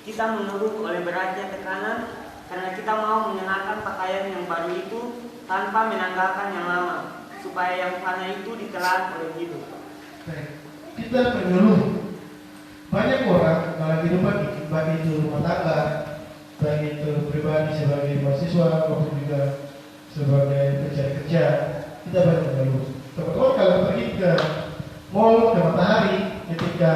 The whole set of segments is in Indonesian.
Kita menurut oleh beratnya tekanan karena kita mau mengenakan pakaian yang baru itu tanpa menanggalkan yang lama, supaya yang fana itu ditelan oleh hidup. Kita mengeluh. Banyak orang dalam kehidupan baik itu rumah tangga, baik itu pribadi sebagai mahasiswa maupun juga sebagai pencari kerja, kita banyak mengeluh. Teman-teman kalau pergi ke mall, ke Matahari, ketika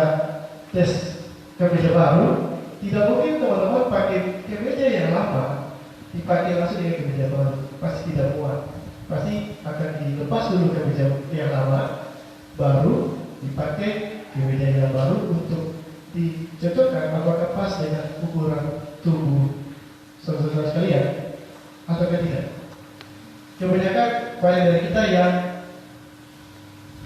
tes kemeja baru, tidak mungkin teman-teman pakai kemeja yang lama dipakai langsung dengan kemeja baru, pasti tidak muat. Pasti akan dilepas dulu kemeja yang lama, baru dipakai kemeja yang baru untuk dicocokkan apakah pas dengan ukuran tubuh saudara sekalian atau tidak. Kebanyakan banyak dari kita yang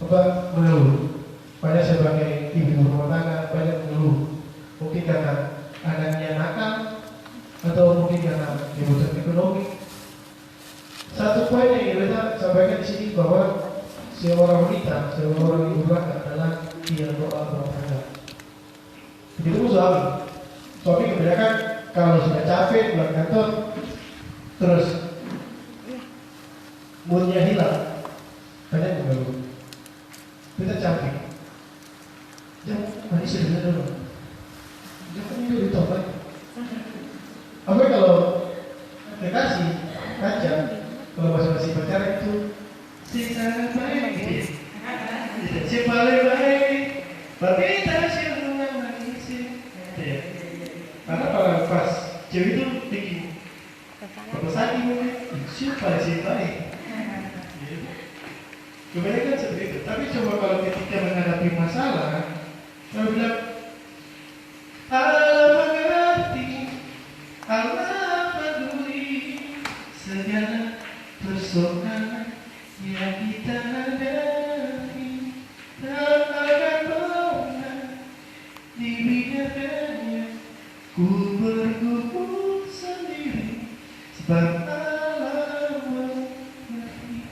mengeluh. Banyak sebagai ibu rumah tangga banyak mengeluh. Mungkin karena anaknya nakal atau mungkin karena kebutuhan ekonomi. Satu poin yang kita sampaikan di sini bahwa seorang wanita, seorang ibu rumah tangga adalah dia doa rumah tangga. Begitu pun suami kebanyakan kalau sudah capek pulang kantor terus moodnya hilang, banyak mengeluh. Kita capek. Mari sudah dulu. Jangan dulu ditobat. Apa kalau kekasih kaca, kalau masih pacaran itu si sangat baik, si paling baik, berbeda siapa manis. Karena kalau pas cewek itu bikin proposal siapa si baik. Kebanyakan seperti itu. Tapi coba kalau ketika menghadapi masalah, kalau bilang Allah mengerti, Allah peduli segala persoalan yang kita hadapi, tak akan pernah dibiarkannya ku bergumul sendiri, sebab Allah mengerti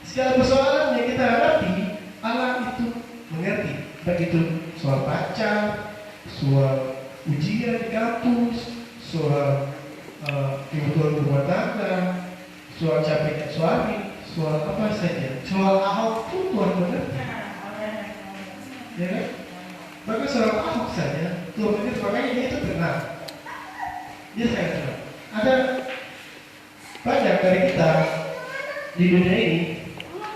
segala persoalan yang kita hadapi. Allah itu mengerti, baik itu soal pacar, soal ujian di kampus, soal kebutuhan rumah tangga, soal capeknya suami, soal apa saja, soal Ahok pun Tuhan mengerti. Ya kan? Bahkan soal Ahok saja Tuhan mengerti, makanya dia itu tenang. Dia sangat tenang. Ada banyak dari kita di dunia ini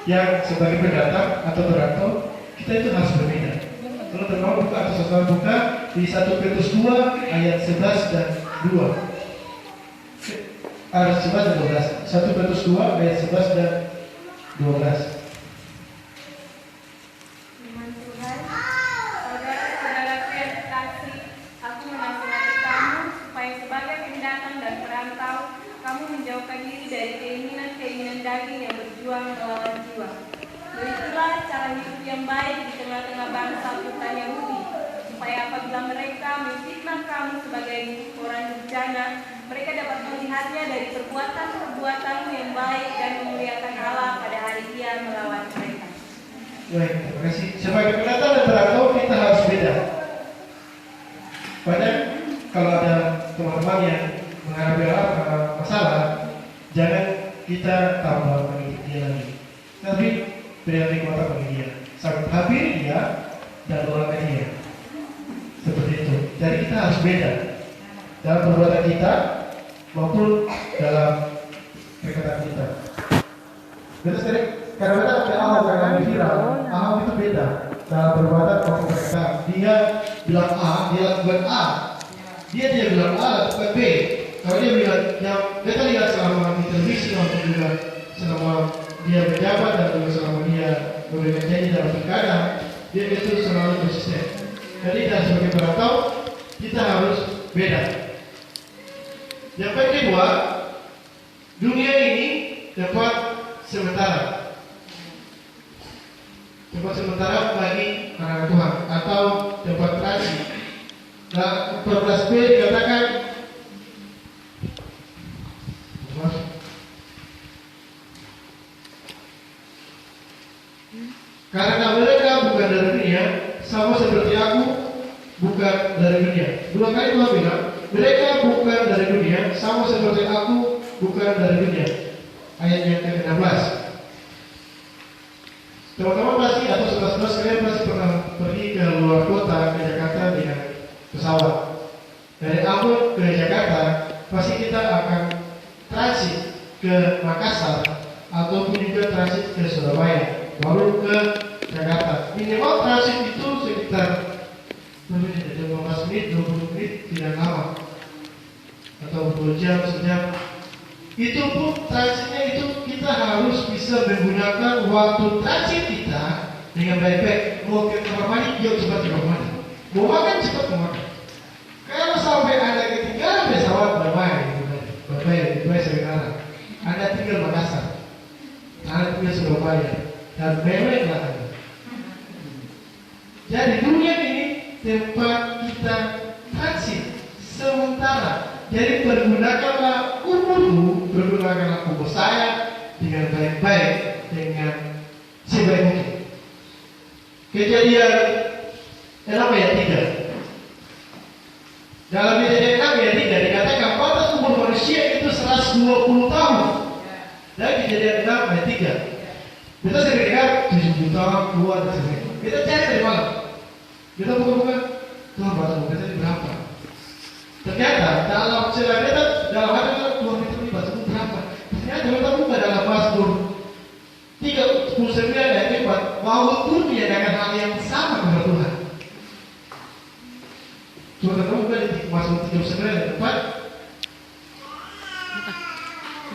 yang sebagai pendatang atau perantau, kita itu harus berbeda. Kalau teman-teman buka atau saudara buka di 1 Petrus 2 ayat 11 dan 2. Ayat 11 dan 12. 1 Petrus 2 ayat 11 dan 12. Firman Tuhan, saudara-saudaraku yang terkasih, aku menasihati kamu supaya sebagai pendatang dan perantau, kamu menjauhkan diri dari keinginan-keinginan daging yang berjuang melawan jiwa. Beritulah cara hidup yang baik di tengah-tengah bangsa bukan Yahudi, supaya apabila mereka menfitnah kamu sebagai orang durjana, mereka dapat melihatnya dari perbuatan-perbuatanmu yang baik dan memuliakan Allah pada hari Dia melawan mereka. Baik, terima kasih. Sebagai pendatang dan perantau kita harus beda. Banyak kalau ada teman-teman yang menghadapi masalah, jangan kita tambah mengikuti dia lagi, tapi beri kekuatan bagi dia, sampai habis dia dan doakan dia. Seperti itu. Jadi kita harus beda dalam perbuatan kita maupun dalam perkataan kita. Terus kadang-kadang ada Ahok yang viral, Ahok itu beda dalam perbuatan maupun perkataan. Dia bilang A, dia lakukan A. Dia bilang A, lakukan B. Kalau dia bilang yang kita lihat selama di televisi maupun juga selama dia menjabat dan juga selama dia memberikan janji dalam pilkada, dia itu selalu konsisten. Jadi dan sebagai perantau kita harus beda. Yang kedua, dunia ini tempat sementara. Tempat sementara bagi anak Tuhan atau tempat transi. Nah, 14b dikatakan karena mereka bukan dari dunia, sama seperti aku bukan dari dunia. 2 kali Tuhan bilang, Mereka bukan dari dunia, sama seperti aku bukan dari dunia. Ayat yang ke-16. Teman-teman pasti atau saudara-saudara sekalian pasti pernah pergi ke luar kota, ke Jakarta dengan pesawat. Dari Ambon ke Jakarta, pasti kita akan transit ke Makassar ataupun juga transit ke Surabaya, baru ke Jakarta. Minimal transit itu sekitar 15 menit, 20 menit, tidak lama, atau 2 jam, sejam. Itu pun transitnya itu kita harus bisa menggunakan waktu transit kita dengan baik-baik. Mau ke kamar mandi, yuk cepat ke kamar mandi. Mau makan, cepat mau makan. Kalau sampai Anda ketinggalan pesawat, bye-bye sekarang. Anda tinggal Makassar, Anda tinggal Surabaya, dan meweklah Anda. Jadi dunia ini tempat kita transit sementara. Jadi pergunakanlah umurmu, pergunakanlah umur saya dengan baik-baik, dengan sebaik mungkin. Kejadian 6 ayat 3. Dalam Kejadian 6 ayat 3 dikatakan batas umur manusia itu 120 tahun. Dan Kejadian 6 ayat 3. Kita sering dengar 70 tahun keluar dan sebagainya. Kita cari dari mana? Kita buka-buka, Tuhan batas umur kita berapa? Ternyata dalam cerita dalam hati Tuhan itu batas umur berapa? Ternyata kita buka dalam Mazmur 39 ayat 4 bahwa Tuhan menyatakan hal yang sama kepada Tuhan. Coba kita buka di Mazmur 39 ayat 4.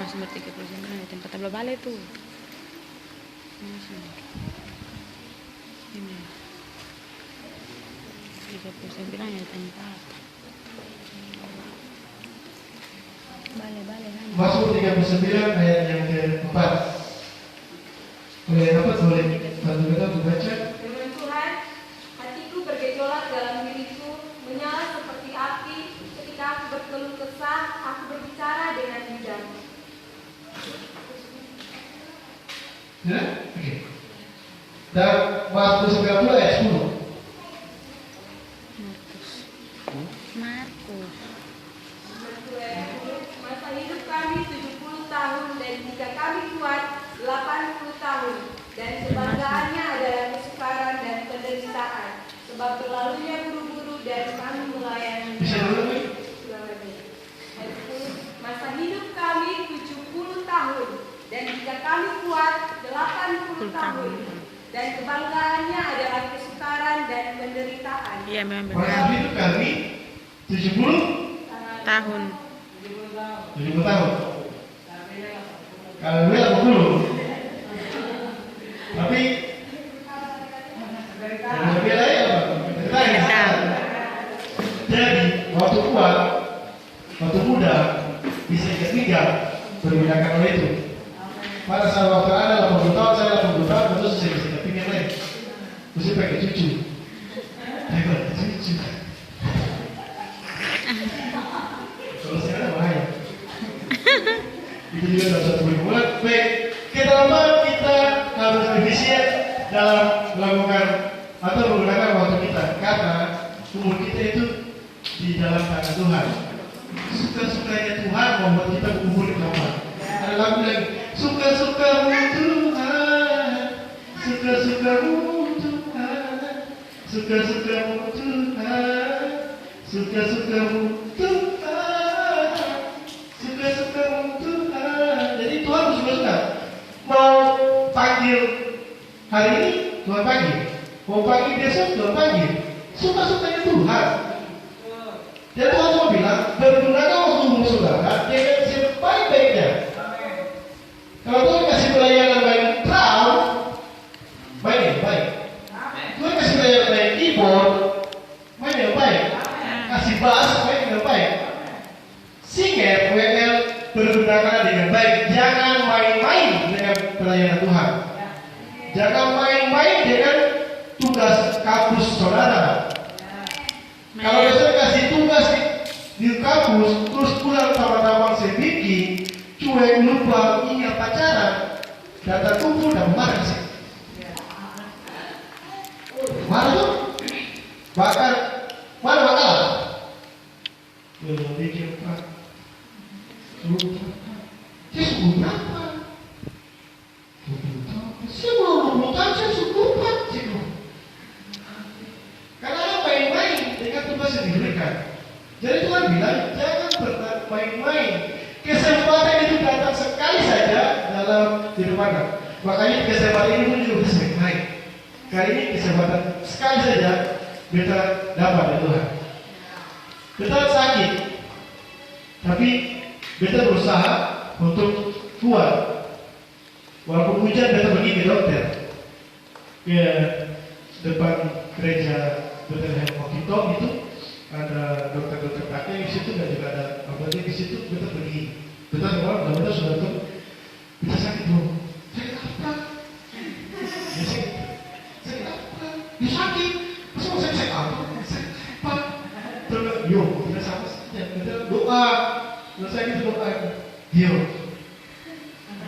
Mazmur 39 ayat 4 tabla balik tuh. Ini 39 ayat 4. Balik. Mazmur 39 ayat yang ke-4. Boleh dapat boleh bantu kita untuk baca. Firman Tuhan, hatiku bergejolak dalam diriku, menyala seperti api. Ketika aku berkeluh kesah, aku berbicara dengan lidah. Ya? Oke. Dan Mazmur 90 ayat 10. Markus. Masa hidup kami 70 tahun dan jika kami kuat 80 tahun dan kebanggaannya adalah kesukaran dan penderitaan sebab berlalunya buru-buru dan kami melayani. Bisa dulu, Bu? Ayat 10, masa hidup kami 70 tahun dan jika kami kuat 80 tahun dan kebanggaannya adalah kesukaran dan penderitaan. Iya memang Masa benar. hidup kami 70 Tahun. 70 tahun. Kalau gue 80. Tapi yang lebih lain apa? Kita jadi waktu kuat, waktu muda bisa ketiga berbedaan oleh itu. Pada saat waktu Anda 80 tahun, saya 80 tahun, terus saya bisa kepingin lain. Mesti pakai cucu. Cucu. Kalau sekarang bahaya. Itu juga dalam satu bulan. Baik, kenapa kita harus efisien dalam melakukan atau menggunakan waktu kita? Karena umur kita itu di dalam tangan Tuhan. Suka-sukanya Tuhan membuat kita umur lama. Ada lagu lagi. Suka-sukamu Tuhan, suka-sukamu Tuhan, suka-sukamu Tuhan, suka-sukamu Tuhan, suka-sukamu Tuhan. Jadi Tuhan suka-suka. Mau panggil hari ini, Tuhan panggil. Mau panggil besok, Tuhan panggil. Suka-sukanya Tuhan. Dan Tuhan mau bilang, bergunakan waktu saudara dengan sebaik-baiknya. Kalau Tuhan kasih pelayanan main drum, main yang baik. Tuhan kasih pelayanan main keyboard, main yang baik. Kasih bass, main yang baik. Singer, WL, bergunakan dengan baik. Jangan main-main dengan pelayanan Tuhan. Jangan main-main dengan tugas kampus saudara. Kalau saya kasih tugas di kampus, terus pulang taman-taman sebiki, cuek lupa ingat pacaran, datang kumpul dan marah sih. Marah tuh, bahkan marah. belum bikin Pak. Suruh berapa? Saya suruh berapa? Saya mau 20 tahun, saya suruh Pak. Karena orang main-main dengan tugas yang diberikan. Jadi Tuhan bilang, jangan pernah main-main. Kesempatan itu datang sekali saja dalam hidup Anda. Makanya kesempatan ini pun juga bisa main. Kali ini kesempatan sekali saja kita dapat dari Tuhan. Kita sakit, tapi kita berusaha untuk kuat. Walaupun hujan, kita pergi ke dokter, ke depan gereja Bethlehem Mokitom itu ada dokter-dokter kakek di situ dan juga ada apotek di situ. Kita pergi, kita keluar dan kita sudah tahu kita sakit dulu. Sakit apa? Ya sakit apa? Ya sakit. Masa mau sakit apa? Sakit apa? Terus yo, kita sama saja. Kita doa. Selesai kita doa. Yo.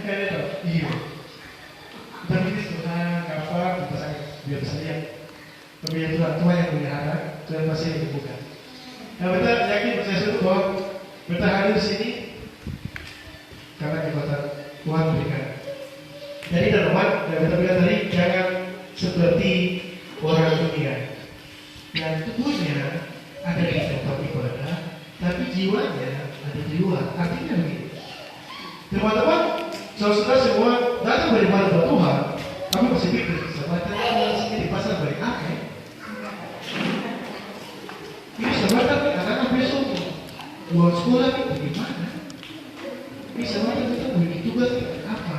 Kayak itu. Yo. Kita pikir Tuhan apa? Kita sakit. Biar bisa lihat. Tapi ya Tuhan yang melihara, Tuhan pasti yang membuka. Nah, kita yakin percaya satu bahwa kita hadir di sini karena kekuatan Tuhan berikan. Jadi teman-teman, yang kita bilang tadi, jangan seperti orang dunia. Yang tubuhnya ada di tempat ibadah, tapi jiwanya ada di luar. Artinya begini, teman-teman, saudara semua datang beribadah kepada Tuhan, tapi masih pikir, sebenarnya di pasar balik apa ya? Ini sebenarnya anak-anak besok buat sekolah ini bagaimana? Ini sebenarnya kita bagi tugas apa?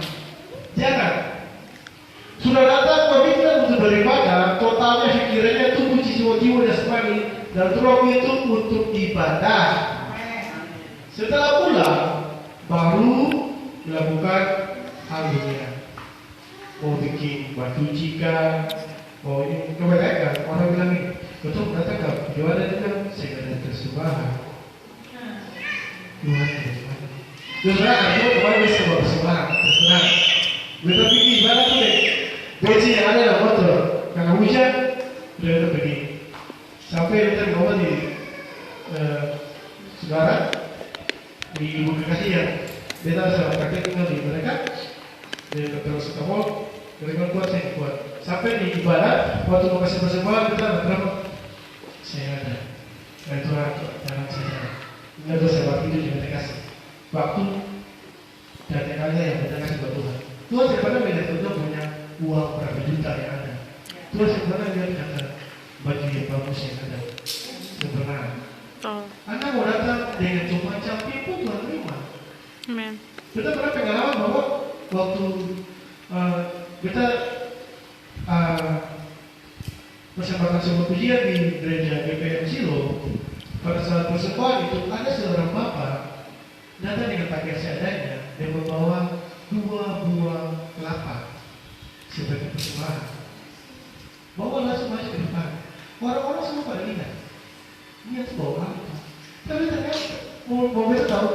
Jangan. Sudah datang komitmen untuk beribadah, totalnya sekiranya tubuh jiwa-jiwa jasmani dan roh itu untuk ibadah. Setelah pulang, baru melakukan hal dunia. Mau bikin batu jika, mau ini kebanyakan orang bilang ini, betul datang ke ibadah itu kan segala persembahan. Tuhan dari mana? Saudara, aku kemarin bisa bawa persembahan, terserah. Kita pergi ibadah tuh deh. Bensin yang ada dalam motor, karena hujan, kita pergi. Sampai kita ngomong di saudara, di ibu kekasih yang kita sama kakek tinggal di mereka, di terus ketemu, mereka kuat, saya kuat. Sampai di ibadah, waktu mau kasih persembahan, kita berapa? Saya ada. Dan Tuhan, jangan saya. Ini adalah sebab itu yang kita kasih. Waktu dan tenaga yang kita kasih buat Tuhan. Tuhan sebenarnya melihat kita punya uang berapa juta yang ada. Tuhan sebenarnya lihat kata baju yang bagus yang ada. Sebenarnya. Anda mau datang dengan cuma campur pun Tuhan terima. Amen. Kita pernah pengalaman bahwa waktu kita persembahkan sebuah pujian di gereja GPM Silo, pada saat persembahan itu ada seorang bapak datang dengan pakaian seadanya dan membawa 2 buah kelapa sebagai persembahan. Bawa langsung masuk ke depan. Orang-orang semua pada lihat. Dia tuh bawa apa? Tapi ternyata mau kita tahu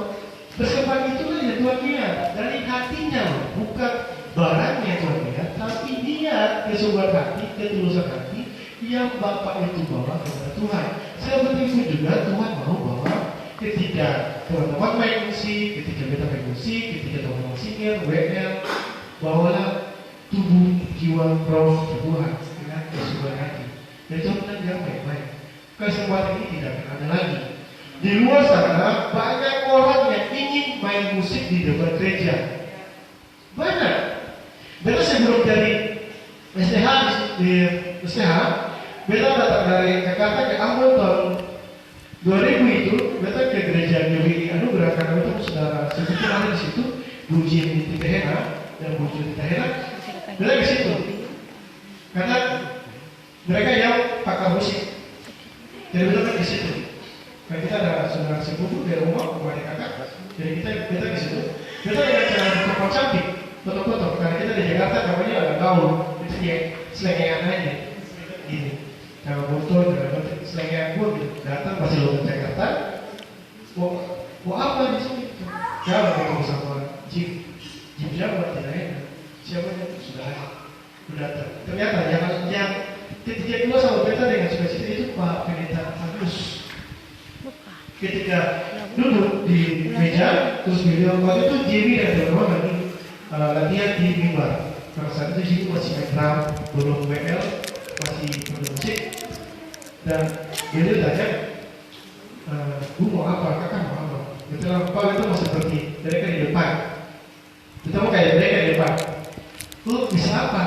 persembahan itulah yang Tuhan lihat dari hatinya, bukan barangnya Tuhan lihat, tapi niat kesungguhan hati, ketulusan hati yang Bapak itu bawa kepada Tuhan. Seperti itu juga Tuhan mau bawa ketika teman-teman main musik, ketika kita main musik, ketika teman-teman singir, WL, bawalah tubuh, jiwa, roh Tuhan dengan kesungguhan hati. Dan Tuhan bilang baik-baik. Kesempatan ini tidak akan ada lagi. Di luar sana banyak orang yang ingin main musik di depan gereja. Banyak. Beta sebelum dari STH di STH, beta datang dari Jakarta ke Ambon tahun 2000 itu, beta ke gereja GWI Anugerah karena beta saudara sebetulnya ada di situ, Buji di Tehena dan Buji di Tehena, beta ke situ. Karena mereka yang pakar musik, jadi beta ke situ. Karena kita ada saudara sepupu dari rumah kakak, jadi kita ke situ. Beta dengan cara foto cantik, foto-foto. Karena kita di Jakarta namanya ada gaul, itu dia selengean aja. Ini, kalau foto dengan selengean pun datang masih lo ke Jakarta. Mau apa di sini? Kalau ketemu sama Jim siapa tidak enak? Siapa yang sudah datang? Ternyata yang ketika dua sama beta dengan sukacita itu Pak Pendeta Agus. ketika duduk di meja terus beliau waktu itu Jimmy dan teman-teman lagi latihan di mimbar. Karena saat itu Jimmy masih main drum, belum WL, masih bermusik, dan beliau tanya, "Bu mau apa? Kakak mau apa?" Kita apa itu mau seperti mereka di depan. Kita mau kayak mereka di depan. "Lu bisa apa?"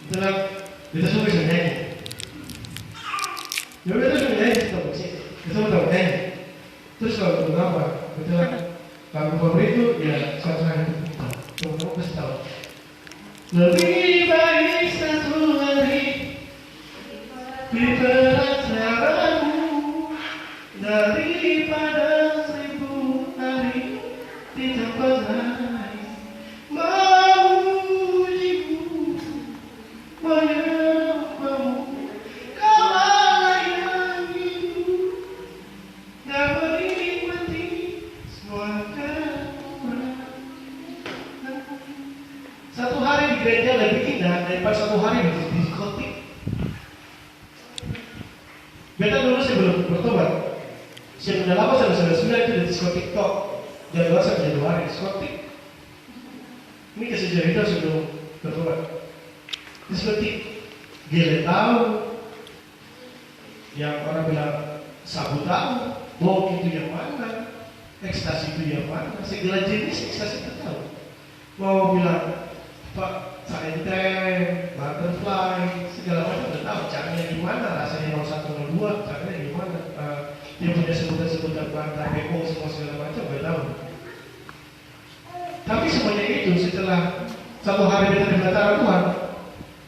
Kita suka bisa nyanyi. Ya udah terus nyanyi kita musik. Kita mau nyanyi. Terus kalau apa? Kita lagu favorit itu ya satu hari itu. Mau kasih tahu. Lebih baik satu hari di penasaranmu daripada 1000 hari di tempat lain. Memujimu, menyembahmu, kau layangimu dan menikmati semua kekurangan. Satu hari di gereja lebih indah daripada satu hari di diskotik. Beta dulu sebelum bertobat, sebelum 1999 itu di diskotik tok. Januari sampai Januari diskotik. Ini kasih cerita sebelum bertobat. Diskotik gele tahu, yang orang bilang sabu tahu, bom itu yang mana, ekstasi itu yang mana, segala jenis ekstasi kita tahu. Mau bilang Pak, salenteng, butterfly, segala macam udah tahu caranya gimana, rasanya 0102, caranya gimana, dia punya sebutan-sebutan bahan BO semua segala macam udah tahu. Tapi semuanya itu setelah satu hari kita di belakang Tuhan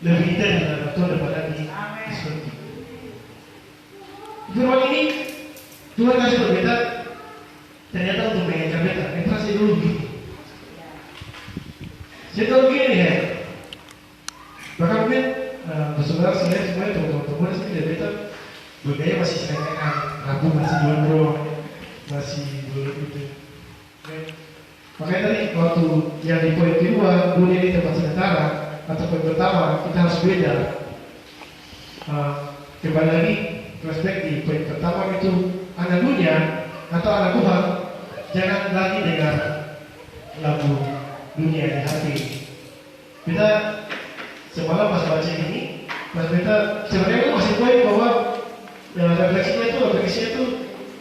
lebih indah dengan Tuhan daripada di diskotik. Firman ini Tuhan kasih berbeda ternyata untuk mengajar beta. Entrasi dulu gini. Saya tahu gini ya. Bahkan mungkin saudara saya semuanya teman-teman sih beta bergaya masih senang, ragu masih gondrong, masih belum itu. Makanya tadi waktu yang di poin kedua dunia ini tempat sementara atau poin pertama kita harus beda. Kembali lagi flashback di poin pertama itu anak dunia atau anak Tuhan jangan lagi dengar lagu dunia di hati. Kita semalam pas baca ini, pas kita sebenarnya masih poin bahwa refleksinya itu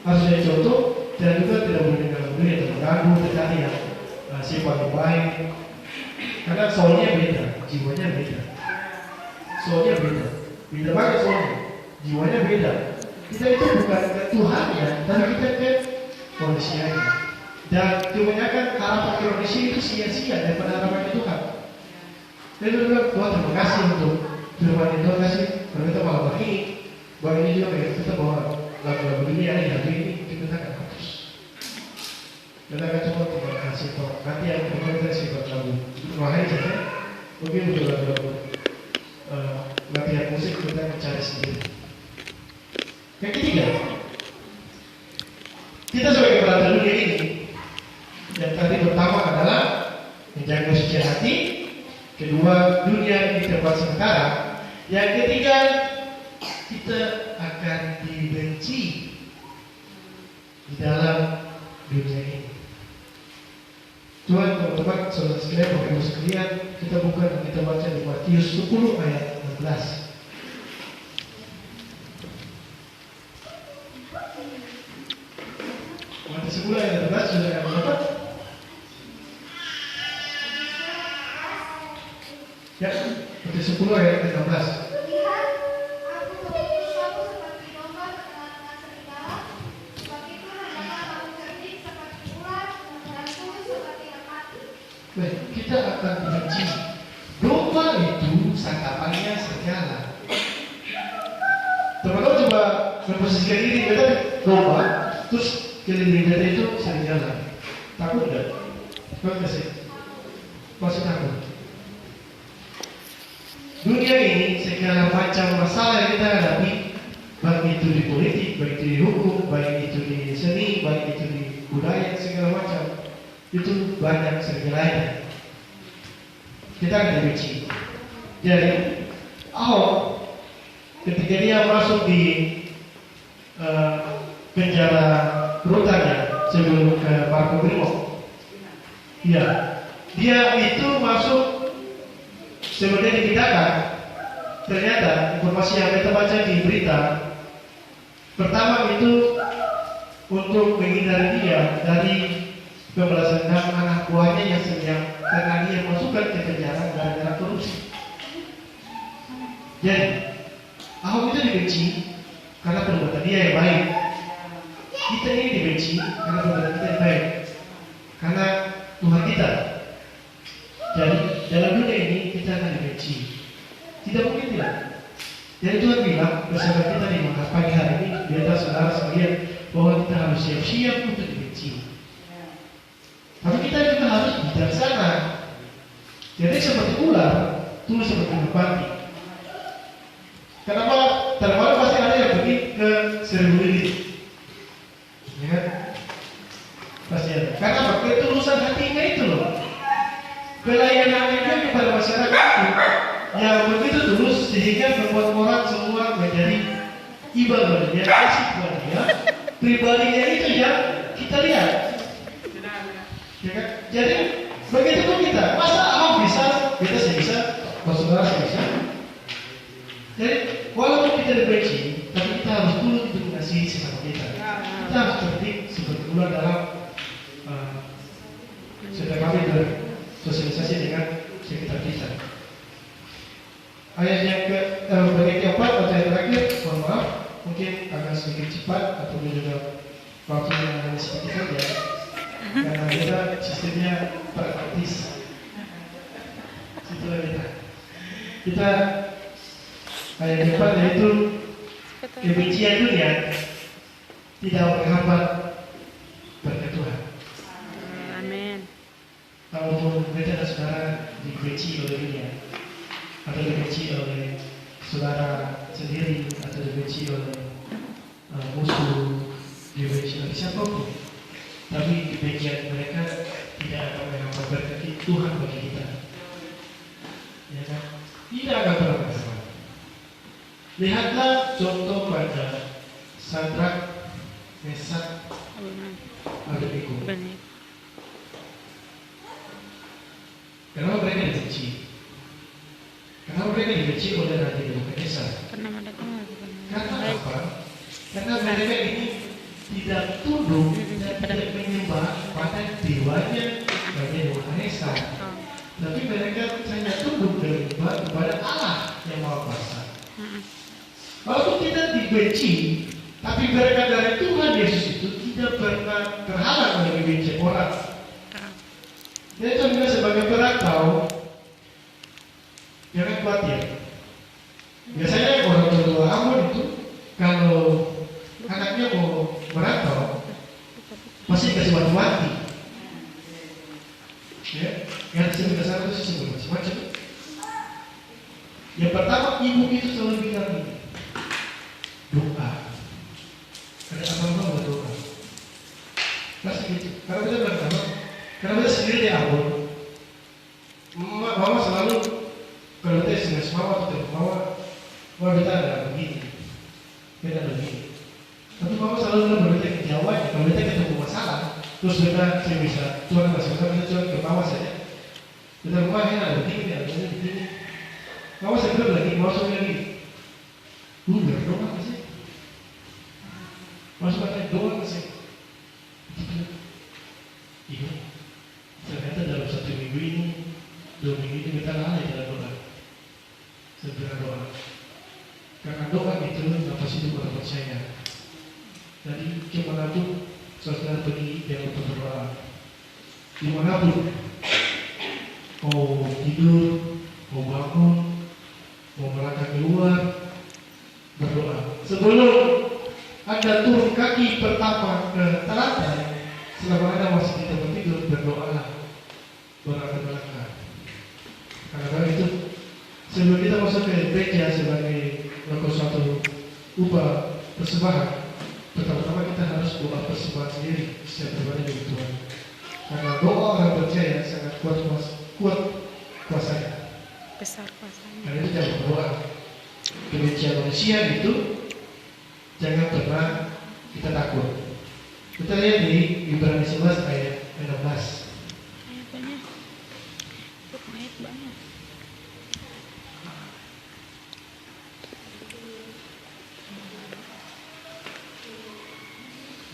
harus jadi contoh dan juga tidak boleh dengar lagu dunia terganggu terkait yang sifat yang baik. Karena soalnya beda, jiwanya beda. Soalnya beda banget soalnya, jiwanya beda. Kita itu bukan ke Tuhan ya, tapi kita ke manusianya. Dan kebanyakan harapan ke manusia itu sia-sia daripada harapan ke Tuhan. Jadi kita bilang, Tuhan terima kasih untuk firman yang Tuhan kasih. Kalau kita malam ini, bahwa ini juga kayak kita bawa lagu-lagu dunia ini, lagu ini kita akan hapus. Kita akan coba terima kasih Tuhan. Nanti yang kita sifat lagu wahai saja, mungkin untuk lagu-lagu latihan musik kita mencari sendiri. Yang ketiga, kita sebagai perantau dunia ini, yang tadi pertama adalah menjaga suci hati, kedua dunia di tempat sementara, yang ketiga kita akan dibenci di dalam dunia ini. Tuhan, teman-teman, saudara sekalian, Bapak Ibu sekalian, kita buka dan kita baca di Matius 10 ayat 16. Matius 10 ayat 16 sudah akan dapat. Ya, Matius 10 ayat 16. Kita akan dibenci. Domba itu santapannya serigala. Teman-teman coba memposisikan diri kita domba, terus keliling kita itu serigala. Takut enggak? Coba kasih. Masih takut. Dunia ini segala macam masalah yang kita hadapi, baik itu di politik, baik itu di hukum, baik itu di seni, baik itu di budaya, segala macam. Itu banyak segalanya. Kita akan dibenci. Jadi Ahok ketika dia masuk di penjara rutan ya sebelum ke Makobrimob. Ya, dia itu masuk sebelumnya dipindahkan. Ternyata informasi yang kita baca di berita, pertama itu untuk menghindari dia dari pembalasan dendam anak buahnya yang sedang karena dia masukkan ke penjara gara-gara korupsi. Jadi Ahok itu dibenci karena perbuatan dia yang baik. Kita ini dibenci karena perbuatan kita yang baik, karena Tuhan kita. Jadi dalam dunia ini kita akan dibenci. Tidak mungkin tidak. Jadi Tuhan bilang bersama kita di pagi hari ini, biar saudara sekalian bahwa kita harus siap-siap untuk dibenci. Tapi kita juga harus bijaksana. Jadi seperti ular, tunggu seperti merpati. Kenapa? Terlalu pasti ada yang pergi ke 1000 lilin. Ya kan? Pasti ada. Karena apa? Ketulusan hatinya itu loh. Pelayanannya kepada masyarakat itu yang begitu tulus sehingga membuat orang semua menjadi ibadahnya kasih kepada dia. Pribadinya itu yang kita lihat. Ya kan? Jadi begitu pun kita. Masa Ahok bisa, kita sih bisa, saudara sih bisa. Jadi walaupun kita dibenci, tapi kita harus tulus untuk mengasihi sesama kita. Kita harus tertib seperti ular dalam setiap kali bersosialisasi dengan sekitar kita. Ayat yang keempat atau yang terakhir, mohon maaf, mungkin agak sedikit cepat atau juga waktunya hanya sedikit saja, karena kita sistemnya praktis. Situlah kita ayat yang keempat yaitu kebencian dunia tidak menghambat berkat Tuhan. Amin. Kalau kita dan saudara dibenci oleh dunia, atau dibenci oleh saudara sendiri, atau dibenci oleh musuh, dibenci oleh siapapun, tapi kebencian mereka tidak akan menghambat berkat Tuhan bagi kita. Ya kan? Tidak akan pernah menghambat. Lihatlah contoh pada Sadrak, Mesak, Abednego. Kenapa mereka dibenci? Kenapa mereka dibenci oleh Raja Nebukadnezar? Karena apa? Karena mereka ini tidak tunduk dan tidak menyembah pada dewanya Raja Nebukadnezar, tapi mereka hanya tunduk dan menyembah kepada Allah yang Maha Kuasa. Walaupun kita dibenci, tapi berkat dari Tuhan Yesus itu tidak pernah terhalang oleh kebencian orang. Jadi contohnya sebagai perantau, jangan khawatir. Biasanya orang tua Ambon itu kalau anaknya mau merantau, pasti kasih wanti-wanti. Ya, yang disebut dasar itu disebut macam-macam. Yang pertama, ibu itu selalu bilang ini, doa. Ada apa-apa berdoa. Pasti gitu. Karena kita berdoa. Karena kita sendiri di Ambon, mama selalu kalau kita SMS mama atau telepon mama kita ada begini, kita ada begini. Tapi mama selalu berbicara jawabnya. Kalau kita ketemu masalah, terus kita saya bisa curhat masalah, kita curhat ke mama saja. Kita rumah ini ada begini, ada begini. Mama saya bilang lagi, masuk lagi. Berdoa nggak sih? Masuk lagi doa nggak sih? Iya. Ternyata dalam 1 minggu ini, 2 minggu ini kita lalai dalam doa. Segera doa. Karena doa itu nafas hidup orang percaya. Jadi kemanapun saudara pergi jangan lupa berdoa. Dimanapun, mau tidur, mau bangun, mau melangkah keluar, berdoa. Sebelum Anda turun kaki pertama ke lantai, selama Anda masih di tempat tidur, berdoalah. Berangkat. Karena itu sebelum kita masuk ke gereja sebagai melakukan suatu upah persembahan, pertama-tama kita harus doa persembahan sendiri setiap pribadi dari Tuhan. Karena doa orang percaya sangat kuat kuasanya. Besar kuasanya. Karena itu jangan berdoa. Kebencian manusia itu jangan pernah kita takut. Kita lihat di Ibrani 11 ayat 16. Ayat banyak. Ayat banyak.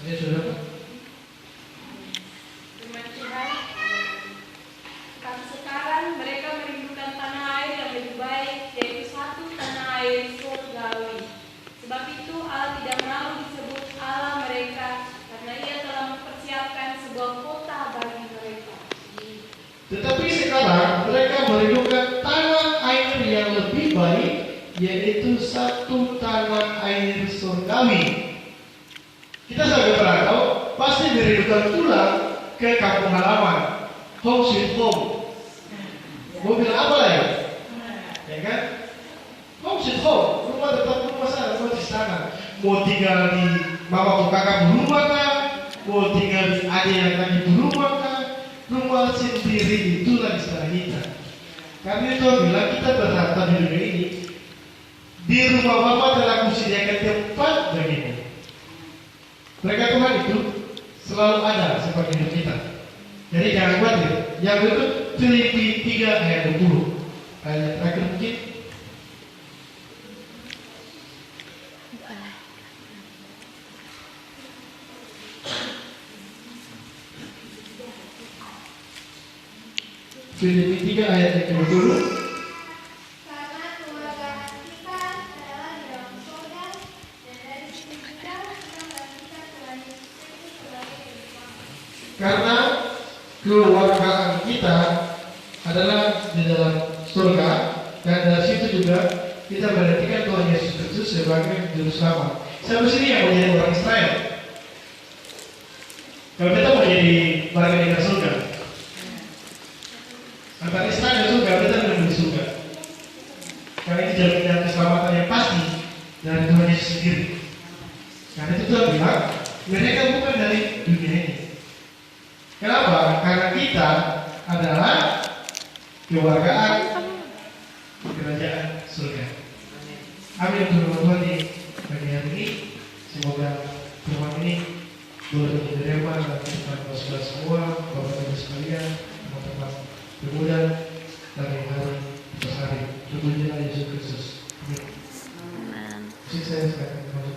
Ini sudah Pak? Firman Tuhan, tapi sekarang mereka merindukan tanah air yang lebih baik, yaitu satu tanah air surgawi. Sebab itu Allah tidak mau disebut Allah mereka, karena Ia telah mempersiapkan sebuah kota bagi mereka. Tetapi sekarang mereka merindukan tanah air yang lebih baik, yaitu satu tanah air surgawi. Kita sebagai perantau pasti merindukan pulang ke kampung halaman, home sweet home. Mau bilang apa lah ya kan? Home sweet home, rumah tetap rumah sana, rumah di sana. Mau tinggal di mama atau kakak rumah kah? Mau tinggal di adik yang lagi di rumah kah? Rumah sendiri itulah istilah kita. Karena itu bilang kita berharta di dunia ini. Di rumah mama telah kusediakan tempat bagimu. Mereka Tuhan itu selalu ada seperti hidup kita. Jadi jangan khawatir. Yang itu Filipi 3 ayat 20. Ayat terakhir mungkin. Filipi 3 ayat yang 20. Karena keluarga kita adalah di dalam surga, dan dari situ kita membangkitkan Tuhan Yesus Kristus sebagai kehidupan. Karena keluargaan kita adalah di dalam surga, dan dari situ juga kita menantikan Tuhan Yesus Kristus sebagai juru selamat. Siapa sini yang mau jadi orang Israel? Kalau kita mau jadi warga negara surga, antara Israel dan surga, kita akan di surga. Karena itu jaminan keselamatan yang pasti dari Tuhan Yesus sendiri. Karena itu Tuhan bilang, mereka bukan dari dunia ini. Kenapa? Karena kita adalah keluargaan kerajaan surga. Amin untuk Tuhan di pagi hari ini. Semoga firman ini boleh diterima dan kita semua, Bapak Ibu sekalian, teman-teman pemuda dari hari ke hari. Terpujilah Yesus Kristus. Amin. Saya sekarang masuk